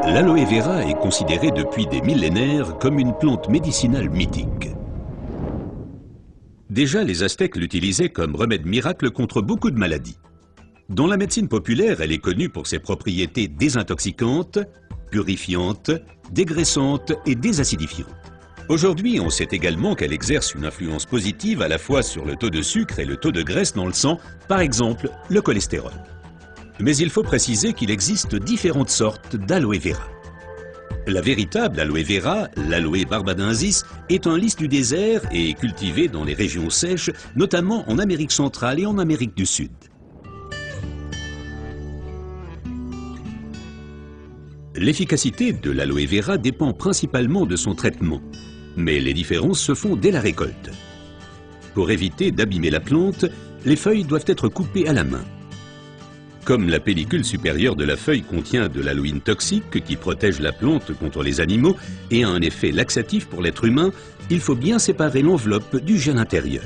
L'aloe vera est considérée depuis des millénaires comme une plante médicinale mythique. Déjà, les Aztèques l'utilisaient comme remède miracle contre beaucoup de maladies. Dans la médecine populaire, elle est connue pour ses propriétés désintoxicantes, purifiantes, dégraissantes et désacidifiantes. Aujourd'hui, on sait également qu'elle exerce une influence positive à la fois sur le taux de sucre et le taux de graisse dans le sang, par exemple le cholestérol. Mais il faut préciser qu'il existe différentes sortes d'aloe vera. La véritable aloe vera, l'aloe barbadensis, est un lys du désert et est cultivée dans les régions sèches, notamment en Amérique centrale et en Amérique du Sud. L'efficacité de l'aloe vera dépend principalement de son traitement, mais les différences se font dès la récolte. Pour éviter d'abîmer la plante, les feuilles doivent être coupées à la main. Comme la pellicule supérieure de la feuille contient de l'aloïne toxique qui protège la plante contre les animaux et a un effet laxatif pour l'être humain, il faut bien séparer l'enveloppe du gel intérieur.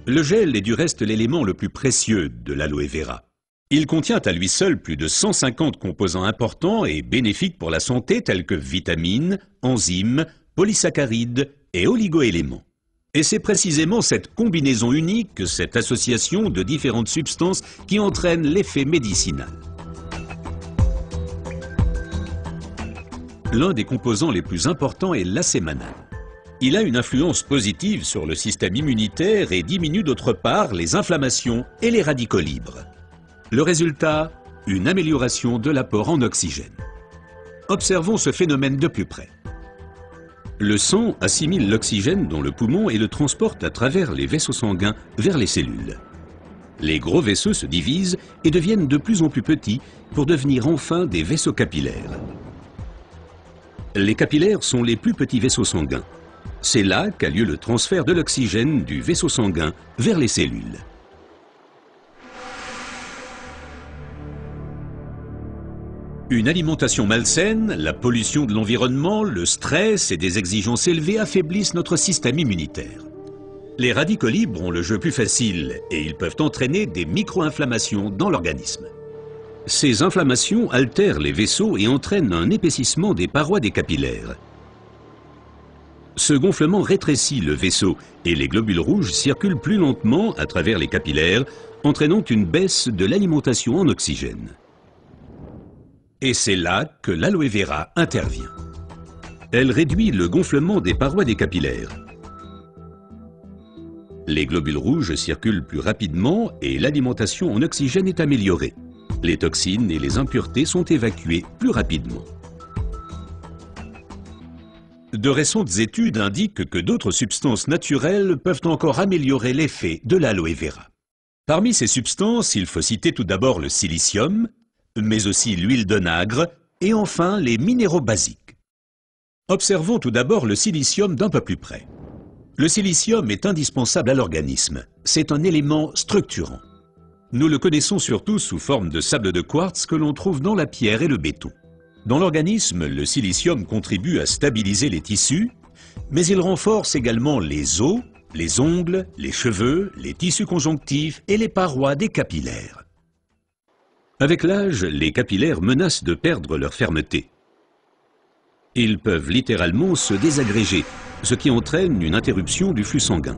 Le gel est du reste l'élément le plus précieux de l'aloe vera. Il contient à lui seul plus de 150 composants importants et bénéfiques pour la santé tels que vitamines, enzymes, polysaccharides et oligoéléments. Et c'est précisément cette combinaison unique, cette association de différentes substances qui entraîne l'effet médicinal. L'un des composants les plus importants est l'acémanal. Il a une influence positive sur le système immunitaire et diminue d'autre part les inflammations et les radicaux libres. Le résultat, une amélioration de l'apport en oxygène. Observons ce phénomène de plus près. Le sang assimile l'oxygène dans le poumon et le transporte à travers les vaisseaux sanguins vers les cellules. Les gros vaisseaux se divisent et deviennent de plus en plus petits pour devenir enfin des vaisseaux capillaires. Les capillaires sont les plus petits vaisseaux sanguins. C'est là qu'a lieu le transfert de l'oxygène du vaisseau sanguin vers les cellules. Une alimentation malsaine, la pollution de l'environnement, le stress et des exigences élevées affaiblissent notre système immunitaire. Les radicaux libres ont le jeu plus facile et ils peuvent entraîner des micro-inflammations dans l'organisme. Ces inflammations altèrent les vaisseaux et entraînent un épaississement des parois des capillaires. Ce gonflement rétrécit le vaisseau et les globules rouges circulent plus lentement à travers les capillaires, entraînant une baisse de l'alimentation en oxygène. Et c'est là que l'aloe vera intervient. Elle réduit le gonflement des parois des capillaires. Les globules rouges circulent plus rapidement et l'alimentation en oxygène est améliorée. Les toxines et les impuretés sont évacuées plus rapidement. De récentes études indiquent que d'autres substances naturelles peuvent encore améliorer l'effet de l'aloe vera. Parmi ces substances, il faut citer tout d'abord le silicium, mais aussi l'huile d'onagre et enfin les minéraux basiques. Observons tout d'abord le silicium d'un peu plus près. Le silicium est indispensable à l'organisme. C'est un élément structurant. Nous le connaissons surtout sous forme de sable de quartz que l'on trouve dans la pierre et le béton. Dans l'organisme, le silicium contribue à stabiliser les tissus, mais il renforce également les os, les ongles, les cheveux, les tissus conjonctifs et les parois des capillaires. Avec l'âge, les capillaires menacent de perdre leur fermeté. Ils peuvent littéralement se désagréger, ce qui entraîne une interruption du flux sanguin.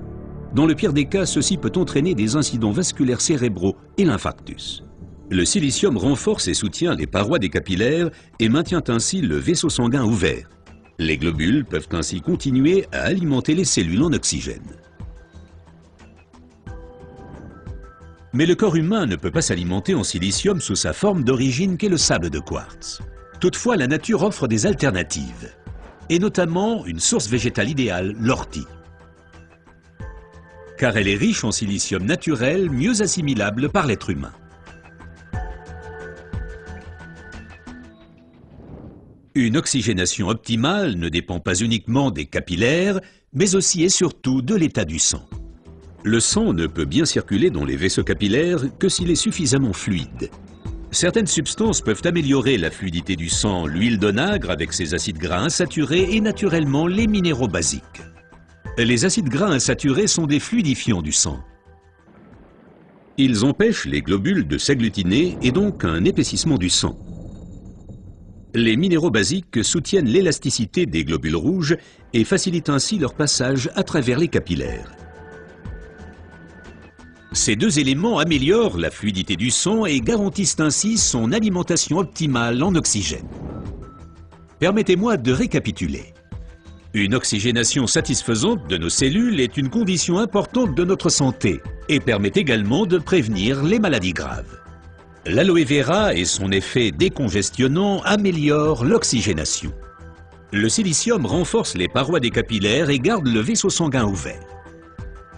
Dans le pire des cas, ceci peut entraîner des incidents vasculaires cérébraux et l'infarctus. Le silicium renforce et soutient les parois des capillaires et maintient ainsi le vaisseau sanguin ouvert. Les globules peuvent ainsi continuer à alimenter les cellules en oxygène. Mais le corps humain ne peut pas s'alimenter en silicium sous sa forme d'origine qu'est le sable de quartz. Toutefois, la nature offre des alternatives, et notamment une source végétale idéale, l'ortie. Car elle est riche en silicium naturel, mieux assimilable par l'être humain. Une oxygénation optimale ne dépend pas uniquement des capillaires, mais aussi et surtout de l'état du sang. Le sang ne peut bien circuler dans les vaisseaux capillaires que s'il est suffisamment fluide. Certaines substances peuvent améliorer la fluidité du sang, l'huile d'onagre avec ses acides gras insaturés et naturellement les minéraux basiques. Les acides gras insaturés sont des fluidifiants du sang. Ils empêchent les globules de s'agglutiner et donc un épaississement du sang. Les minéraux basiques soutiennent l'élasticité des globules rouges et facilitent ainsi leur passage à travers les capillaires. Ces deux éléments améliorent la fluidité du sang et garantissent ainsi son alimentation optimale en oxygène. Permettez-moi de récapituler. Une oxygénation satisfaisante de nos cellules est une condition importante de notre santé et permet également de prévenir les maladies graves. L'aloe vera et son effet décongestionnant améliorent l'oxygénation. Le silicium renforce les parois des capillaires et garde le vaisseau sanguin ouvert.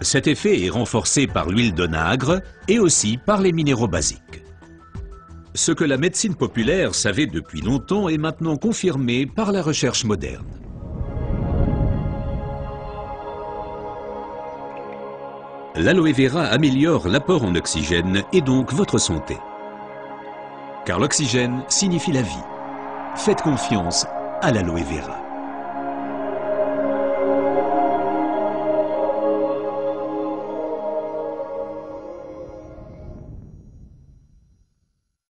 Cet effet est renforcé par l'huile d'onagre et aussi par les minéraux basiques. Ce que la médecine populaire savait depuis longtemps est maintenant confirmé par la recherche moderne. L'aloe vera améliore l'apport en oxygène et donc votre santé. Car l'oxygène signifie la vie. Faites confiance à l'aloe vera.